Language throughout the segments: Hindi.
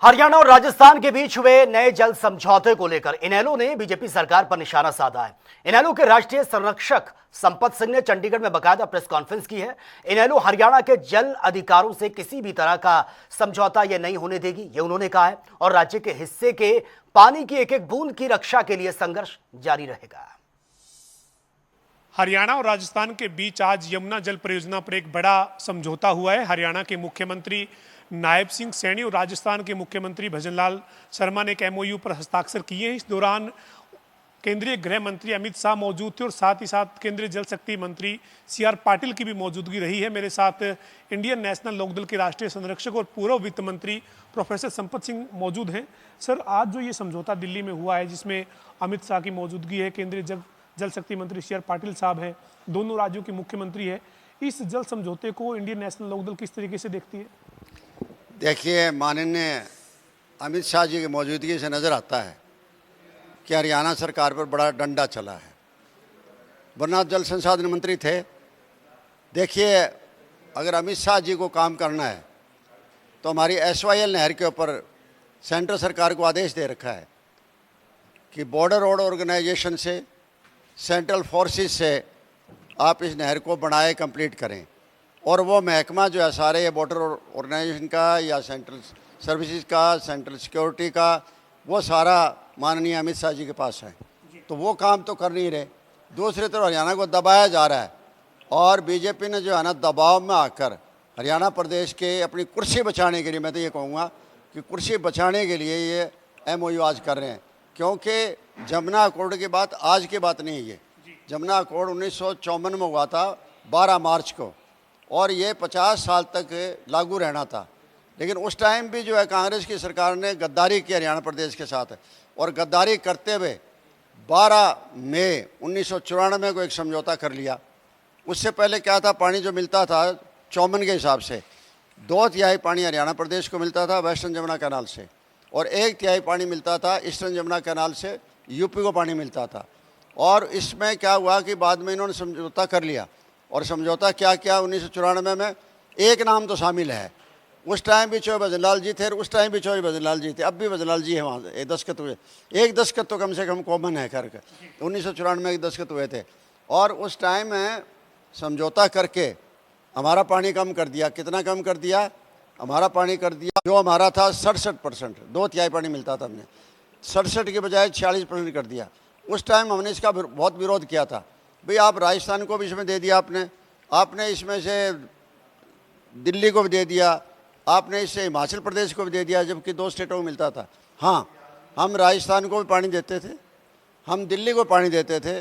हरियाणा और राजस्थान के बीच हुए नए जल समझौते को लेकर इनेलो ने बीजेपी सरकार पर निशाना साधा है। इनेलो के राष्ट्रीय संरक्षक संपत सिंह ने चंडीगढ़ में बाकायदा प्रेस कॉन्फ्रेंस की है। इनेलो हरियाणा के जल अधिकारों से किसी भी तरह का समझौता यह नहीं होने देगी, ये उन्होंने कहा है, और राज्य के हिस्से के पानी की एक एक बूंद की रक्षा के लिए संघर्ष जारी रहेगा। हरियाणा और राजस्थान के बीच आज यमुना जल परियोजना पर एक बड़ा समझौता हुआ है। हरियाणा के मुख्यमंत्री नायब सिंह सैनी और राजस्थान के मुख्यमंत्री भजनलाल शर्मा ने एक एमओयू पर हस्ताक्षर किए हैं। इस दौरान केंद्रीय गृह मंत्री अमित शाह मौजूद थे और साथ ही साथ केंद्रीय जल शक्ति मंत्री सीआर पाटिल की भी मौजूदगी रही है। मेरे साथ इंडियन नेशनल लोकदल के राष्ट्रीय संरक्षक और पूर्व वित्त मंत्री प्रोफेसर संपत सिंह मौजूद हैं। सर, आज जो ये समझौता दिल्ली में हुआ है, जिसमें अमित शाह की मौजूदगी है, केंद्रीय जल शक्ति मंत्री सीआर पाटिल साहब हैं, दोनों राज्यों के मुख्यमंत्री है, इस जल समझौते को इंडियन नेशनल लोकदल किस तरीके से देखती है? देखिए, माननीय अमित शाह जी की मौजूदगी से नज़र आता है कि हरियाणा सरकार पर बड़ा डंडा चला है। वरना जल संसाधन मंत्री थे। देखिए, अगर अमित शाह जी को काम करना है तो हमारी SYL नहर के ऊपर सेंट्रल सरकार को आदेश दे रखा है कि बॉर्डर रोड ऑर्गेनाइजेशन से, सेंट्रल फोर्सेस से आप इस नहर को बनाए कंप्लीट करें, और वो महकमा जो है सारे ये बॉर्डर ऑर्गेनाइजेशन का या सेंट्रल सर्विसेज का, सेंट्रल सिक्योरिटी का, वो सारा माननीय अमित शाह जी के पास है। तो वो काम तो कर नहीं रहे। दूसरी तरफ हरियाणा को दबाया जा रहा है, और बीजेपी ने जो है ना दबाव में आकर हरियाणा प्रदेश के अपनी कुर्सी बचाने के लिए, मैं तो ये कहूँगा कि कुर्सी बचाने के लिए ये MOU आज कर रहे हैं। क्योंकि जमुना अकॉर्ड की बात आज की बात नहीं है। ये जमुना अकॉर्ड 1954 में हुआ था 12 मार्च को, और ये 50 साल तक लागू रहना था। लेकिन उस टाइम भी जो है कांग्रेस की सरकार ने गद्दारी की हरियाणा प्रदेश के साथ, और गद्दारी करते हुए 12 मई 1994 को एक समझौता कर लिया। उससे पहले क्या था, पानी जो मिलता था 54 के हिसाब से 2/3 पानी हरियाणा प्रदेश को मिलता था वेस्टर्न जमुना कैनाल से, और 1/3 पानी मिलता था ईस्टर्न जमुना कैनाल से, यूपी को पानी मिलता था। और इसमें क्या हुआ कि बाद में इन्होंने समझौता कर लिया, और समझौता क्या किया 1994 में, एक नाम तो शामिल है। उस टाइम भी चौधरी भजनलाल जी थे, उस टाइम भी चौधरी भजनलाल जी थे, अब भी भजनलाल जी हैं वहाँ। एक दस्तखत हुए, एक दस्तखत तो कम से कम कॉमन है खैर। 1994 में एक दस्तखत हुए थे, और उस टाइम में समझौता करके हमारा पानी कम कर दिया। कितना कम कर दिया? हमारा पानी कर दिया, जो हमारा था 67%, 2/3 पानी मिलता था, हमने 67 के बजाय 46% कर दिया। उस टाइम हमने इसका बहुत विरोध किया था। भाई, आप राजस्थान को भी इसमें दे दिया, आपने इसमें से दिल्ली को भी दे दिया, आपने इससे हिमाचल प्रदेश को भी दे दिया, जबकि 2 स्टेटों को मिलता था। हाँ, हम राजस्थान को भी पानी देते थे, हम दिल्ली को पानी देते थे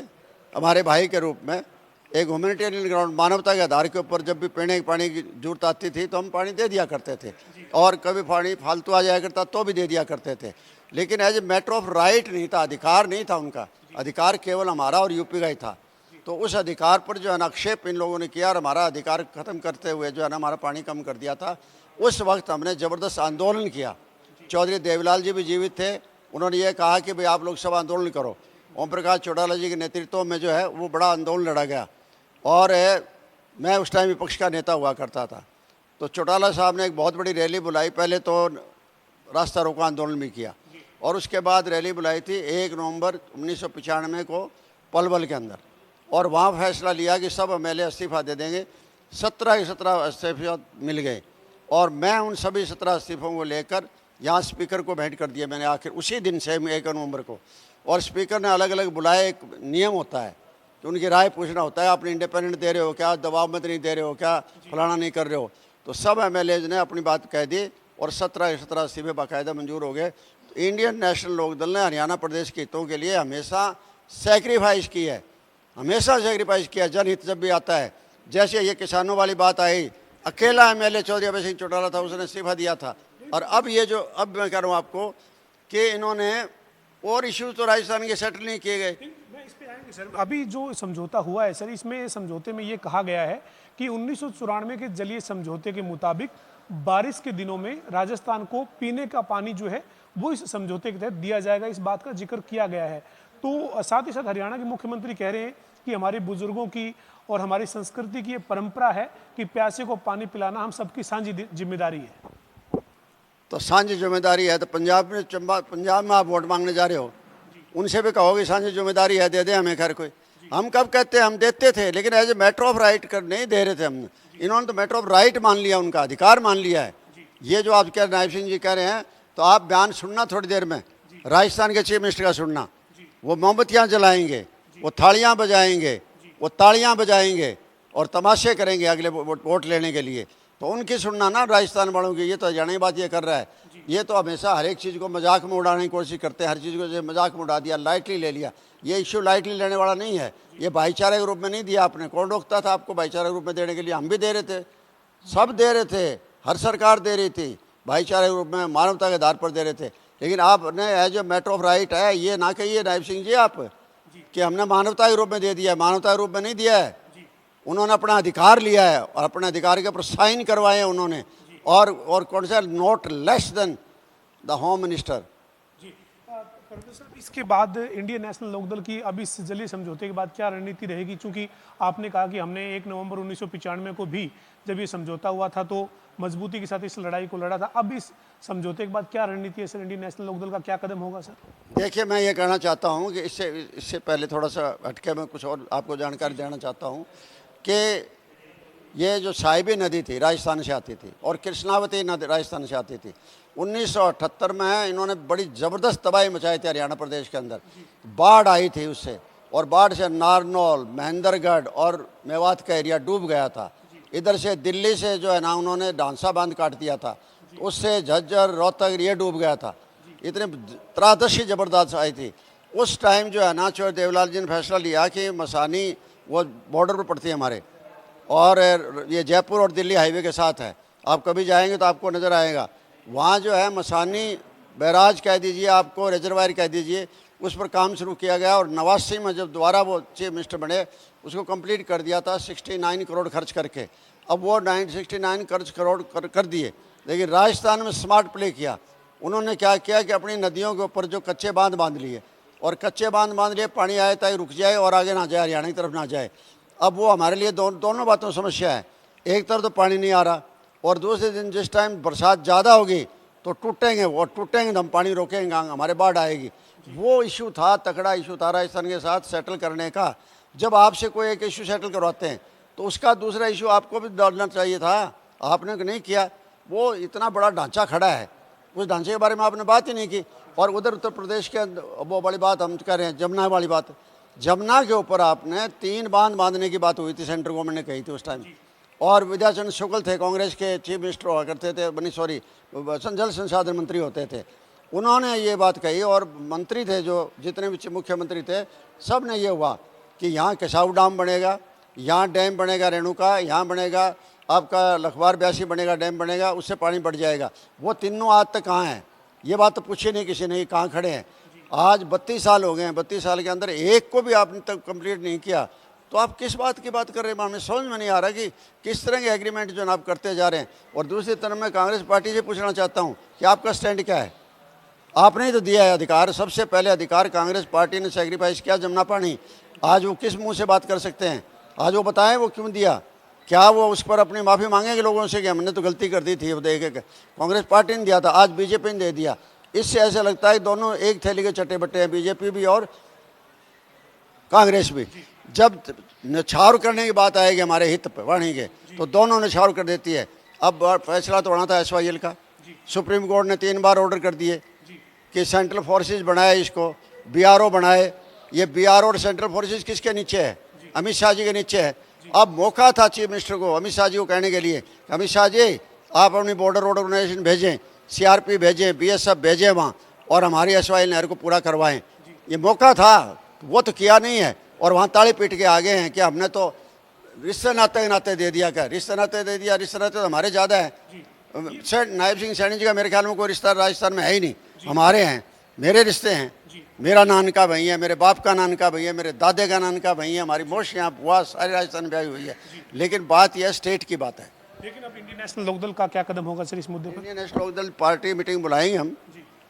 हमारे भाई के रूप में। एक ह्यूमैनिटेरियन ग्राउंड, मानवता के आधार के ऊपर जब भी पीने के पानी की जरूरत आती थी तो हम पानी दे दिया करते थे, और कभी पानी फालतू आ जाया करता तो भी दे दिया करते थे। लेकिन as a matter of right नहीं था, अधिकार नहीं था उनका। अधिकार केवल हमारा और यूपी का ही था। तो उस अधिकार पर जो है ना आक्षेप इन लोगों ने किया, और हमारा अधिकार ख़त्म करते हुए जो है ना हमारा पानी कम कर दिया था। उस वक्त हमने ज़बरदस्त आंदोलन किया। चौधरी देवीलाल जी भी जीवित थे, उन्होंने ये कहा कि भाई आप लोग सब आंदोलन करो। ओम प्रकाश चौटाला जी के नेतृत्व में जो है वो बड़ा आंदोलन लड़ा गया, और मैं उस टाइम विपक्ष का नेता हुआ करता था। तो चौटाला साहब ने एक बहुत बड़ी रैली बुलाई, पहले तो रास्ता रोको आंदोलन भी किया, और उसके बाद रैली बुलाई थी 1 नवंबर 1995 को पलवल के अंदर, और वहाँ फैसला लिया कि सब MLA इस्तीफा दे देंगे। 17 के 17 इस्तीफा मिल गए, और मैं उन सभी 17 इस्तीफों को लेकर यहाँ स्पीकर को भेंट कर दिया मैंने आखिर उसी दिन से 1 नवंबर को। और स्पीकर ने अलग अलग बुलाए। एक नियम होता है कि उनकी राय पूछना होता है, आपने इंडिपेंडेंट दे रहे हो क्या, दबाव में नहीं दे रहे हो क्या, फलाना नहीं कर रहे हो। तो सब MLAs ने अपनी बात कह दी, और 17 के 17 इस्तीफे बाकायदा मंजूर हो गए। तो इंडियन नेशनल लोकदल ने हरियाणा प्रदेश के हितों के लिए हमेशा सेक्रीफाइस की है, हमेशा सेक्रीफाइस किया। जनहित जब भी आता है, जैसे ये किसानों वाली बात आई, अकेला MLA चौधरी अभय सिंह चौटाला था, उसने इस्तीफा दिया था। और अब ये जो अब मैं कह रहा हूँ आपको कि इन्होंने और इश्यूज तो राजस्थान के सेटल नहीं किए गए। मैं इस पे आएंगे सर। अभी जो समझौता हुआ है सर, इसमें समझौते में ये कहा गया है कि 1994 के जलीय समझौते के मुताबिक बारिश के दिनों में राजस्थान को पीने का पानी जो है वो इस समझौते के तहत दिया जाएगा, इस बात का जिक्र किया गया है। तो साथ ही साथ हरियाणा के मुख्यमंत्री कह रहे हैं कि हमारे बुजुर्गों की और हमारी संस्कृति की ये परंपरा है कि प्यासे को पानी पिलाना हम सबकी साझी जिम्मेदारी है। तो साझी जिम्मेदारी है। तो पंजाब में आप वोट मांगने जा रहे हो, उनसे भी कहोगे साझी जिम्मेदारी है, दे दे हमें खैर कोई। हम कब कहते हैं, हम देते थे, लेकिन as a matter of right कर नहीं दे रहे थे हमने। इन्होंने तो मैटर ऑफ राइट मान लिया, उनका अधिकार मान लिया है। ये जो आप कह नायब सिंह जी कह रहे हैं, तो आप बयान सुनना थोड़ी देर में, राजस्थान के चीफ मिनिस्टर का सुनना। वो मोमबत्तियाँ जलाएंगे, वो थालियाँ बजाएंगे, वो तालियाँ बजाएंगे और तमाशे करेंगे अगले वोट लेने के लिए। तो उनकी सुनना ना राजस्थान वालों की। ये तो जाने बात ये कर रहा है, ये तो हमेशा हर एक चीज़ को मजाक में उड़ाने की कोशिश करते हैं। हर चीज़ को जो मजाक में उड़ा दिया, लाइटली ले लिया। ये इश्यू लाइटली लेने वाला नहीं है। ये भाईचारे के रूप में नहीं दिया आपने। कौन रोकता था आपको भाईचारे के रूप में देने के लिए? हम भी दे रहे थे, सब दे रहे थे, हर सरकार दे रही थी, भाईचारे के रूप में, मानवता के आधार पर दे रहे थे। लेकिन आपने as a matter of right है, ये ना कहिए नायब सिंह जी आप कि हमने मानवता के रूप में दे दिया है। मानवता के रूप में नहीं दिया है। उन्होंने अपना अधिकार लिया है और अपने अधिकार के ऊपर साइन करवाए हैं उन्होंने। और कौन सा, not less than the home minister. Sir, इसके बाद इंडियन नेशनल लोकदल की अब इस जलीय समझौते के बाद क्या रणनीति रहेगी? क्योंकि आपने कहा कि हमने 1 नवंबर 1995 को भी जब ये समझौता हुआ था तो मजबूती के साथ इस लड़ाई को लड़ा था। अब इस समझौते के बाद क्या रणनीति है सर? इंडियन नेशनल लोकदल का क्या कदम होगा सर? देखिए, मैं ये कहना चाहता हूँ कि इससे पहले थोड़ा सा हटके मैं कुछ और आपको जानकारी देना चाहता हूँ कि ये जो साहिबी नदी थी राजस्थान से आती थी और कृष्णावती नदी राजस्थान से आती थी। 1978 में इन्होंने बड़ी ज़बरदस्त तबाही मचाई थी हरियाणा प्रदेश के अंदर। बाढ़ आई थी उससे, और बाढ़ से नारनौल, महेंद्रगढ़ और मेवात का एरिया डूब गया था। इधर से दिल्ली से जो है ना, उन्होंने ढांसा बांध काट दिया था, तो उससे झज्जर, रोहतक ये डूब गया था। इतने त्रासदी ज़बरदस्त आई थी। उस टाइम जो है ना, चौधरी देवलाल जी ने फैसला लिया कि मसानी वो बॉर्डर पर पड़ती है हमारे, और ये जयपुर और दिल्ली हाईवे के साथ है। आप कभी जाएंगे तो आपको नज़र आएगा। वहाँ जो है मसानी बैराज कह दीजिए, आपको रिजर्वायर कह दीजिए, उस पर काम शुरू किया गया। और 89 में जब दोबारा वो चीफ मिनिस्टर बने, उसको कंप्लीट कर दिया था 69 करोड़ खर्च करके। अब वो 69 करोड़ कर दिए। लेकिन राजस्थान में स्मार्ट प्ले किया। उन्होंने क्या किया कि अपनी नदियों के ऊपर जो कच्चे बांध लिए, और कच्चे बांध लिए, पानी आए ताकि रुक जाए और आगे ना जाए, हरियाणा की तरफ ना जाए। अब वो हमारे लिए दोनों बातों में समस्या है। एक तरफ तो पानी नहीं आ रहा, और दूसरे दिन जिस टाइम बरसात ज़्यादा होगी तो टूटेंगे तो हम पानी रोकेंगे, हमारे बाढ़ आएगी। वो इशू था, तगड़ा इशू था राजस्थान के साथ सेटल करने का। जब आपसे कोई एक इशू सेटल करवाते हैं तो उसका दूसरा इशू आपको भी डालना चाहिए था, आपने नहीं किया। वो इतना बड़ा ढांचा खड़ा है, उस ढांचे के बारे में आपने बात ही नहीं की। और उधर उत्तर प्रदेश के वो बड़ी बात हम कर रहे हैं, जमुना वाली बात। जमुना के ऊपर आपने 3 बांध बांधने की बात हुई थी, सेंट्रल गवर्नमेंट ने कही थी उस टाइम। और विद्याचंद्र शुक्ल थे, कांग्रेस के चीफ मिनिस्टर हुआ करते थे, जल संसाधन मंत्री होते थे। उन्होंने ये बात कही, और मंत्री थे जो जितने भी मुख्यमंत्री थे, सब ने ये हुआ कि यहाँ केसाऊ डैम बनेगा, यहाँ डैम बनेगा रेणुका, यहाँ बनेगा आपका लखवार ब्यासी बनेगा, डैम बनेगा, उससे पानी बढ़ जाएगा। वो तीनों आज तक कहाँ हैं? ये बात तो पूछी नहीं किसी ने, कहाँ खड़े हैं? आज 32 साल हो गए हैं, 32 साल के अंदर एक को भी आपने तक कंप्लीट नहीं किया। तो आप किस बात की बात कर रहे हैं? हमें समझ में नहीं आ रहा कि किस तरह के एग्रीमेंट जो आप करते जा रहे हैं। और दूसरी तरफ मैं कांग्रेस पार्टी से पूछना चाहता हूँ कि आपका स्टैंड क्या है? आपने ही तो दिया है अधिकार, सबसे पहले अधिकार कांग्रेस पार्टी ने सेक्रीफाइस किया जमुना पानी। आज वो किस मुंह से बात कर सकते हैं? आज वो बताएं वो क्यों दिया? क्या वो उस पर अपनी माफ़ी मांगेंगे लोगों से कि हमने तो गलती कर दी थी? वो देखे कांग्रेस पार्टी ने दिया था, आज बीजेपी ने दे दिया। इससे ऐसा लगता है दोनों एक थैली के चट्टे बट्टे हैं, बीजेपी भी और कांग्रेस भी। जब निछावर करने की बात आएगी हमारे हित पर वाणी के, तो दोनों निछावर कर देती है। अब फैसला तो होना था SYL का, सुप्रीम कोर्ट ने 3 बार ऑर्डर कर दिए कि सेंट्रल फोर्सेज बनाए, इसको BRO बनाए। ये BRO और सेंट्रल फोर्सेज किसके नीचे है? अमित शाह जी के नीचे है। अब मौका था चीफ मिनिस्टर को, अमित शाह जी को कहने के लिए, अमित शाह जी आप अपनी बॉर्डर ऑर्गेनाइजेशन भेजें, CRP भेजें, BSF भेजें वहाँ, और हमारी SYL नहर को पूरा करवाएं। ये मौका था, वो तो किया नहीं है। और वहाँ ताली पीट के आगे हैं कि हमने तो रिश्ते नाते दे दिया। क्या रिश्ते नाते दे दिया? रिश्ते नाते तो हमारे ज़्यादा है। नायब सिंह सैनी जी का मेरे ख्याल में कोई रिश्ता राजस्थान में है ही नहीं, हमारे हैं, मेरे रिश्ते हैं। मेरा नानका भाई है, मेरे बाप का नानका भाई है, मेरे दादे का नानका भाई है, हमारी मोश यहाँ बुआ सारी राजस्थान में आई हुई है। लेकिन बात यह स्टेट की बात है। लेकिन अब इंडियन नेशनल लोकदल का क्या कदम होगा सर इस मुद्दे पर? Indian national Lokdal party meeting बुलाएंगे हम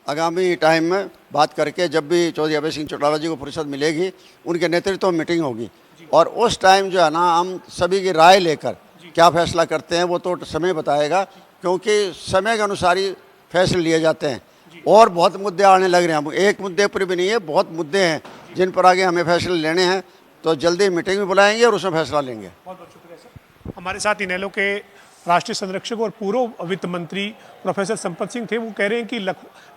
आगामी टाइम में, बात करके जब भी चौधरी अभय सिंह चौटाला जी को फुर्सत मिलेगी, उनके नेतृत्व में मीटिंग होगी। और उस टाइम जो है ना, हम सभी की राय लेकर क्या फैसला करते हैं वो तो समय बताएगा, क्योंकि समय के अनुसार ही फैसले लिए जाते हैं और बहुत मुद्दे आने लग रहे हैं। एक मुद्दे पर भी नहीं है, बहुत मुद्दे हैं जिन पर आगे हमें फैसले लेने हैं, तो जल्दी मीटिंग में बुलाएंगे और उसमें फैसला लेंगे। बहुत बहुत शुक्रिया सर। हमारे साथ इनेलो के राष्ट्रीय संरक्षक और पूर्व वित्त मंत्री प्रोफेसर संपत सिंह थे। वो कह रहे हैं कि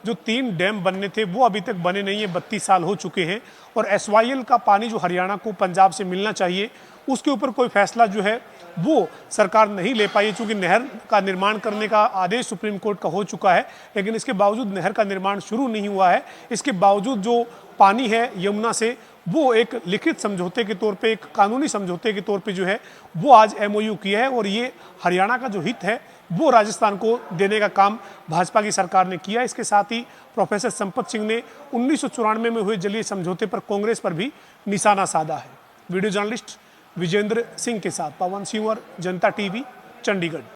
जो 3 डैम बनने थे वो अभी तक बने नहीं है, 32 साल हो चुके हैं और SYL का पानी जो हरियाणा को पंजाब से मिलना चाहिए उसके ऊपर कोई फैसला जो है वो सरकार नहीं ले पाई, चूंकि नहर का निर्माण करने का आदेश सुप्रीम कोर्ट का हो चुका है, लेकिन इसके बावजूद नहर का निर्माण शुरू नहीं हुआ है। इसके बावजूद जो पानी है यमुना से वो एक लिखित समझौते के तौर पे, एक कानूनी समझौते के तौर पे जो है वो आज MOU किया है और ये हरियाणा का जो हित है वो राजस्थान को देने का काम भाजपा की सरकार ने किया। इसके साथ ही प्रोफेसर संपत सिंह ने 1994 में हुए जलीय समझौते पर कांग्रेस पर भी निशाना साधा है। वीडियो जर्नलिस्ट विजेंद्र सिंह के साथ पवन सिंह और जनता TV, चंडीगढ़।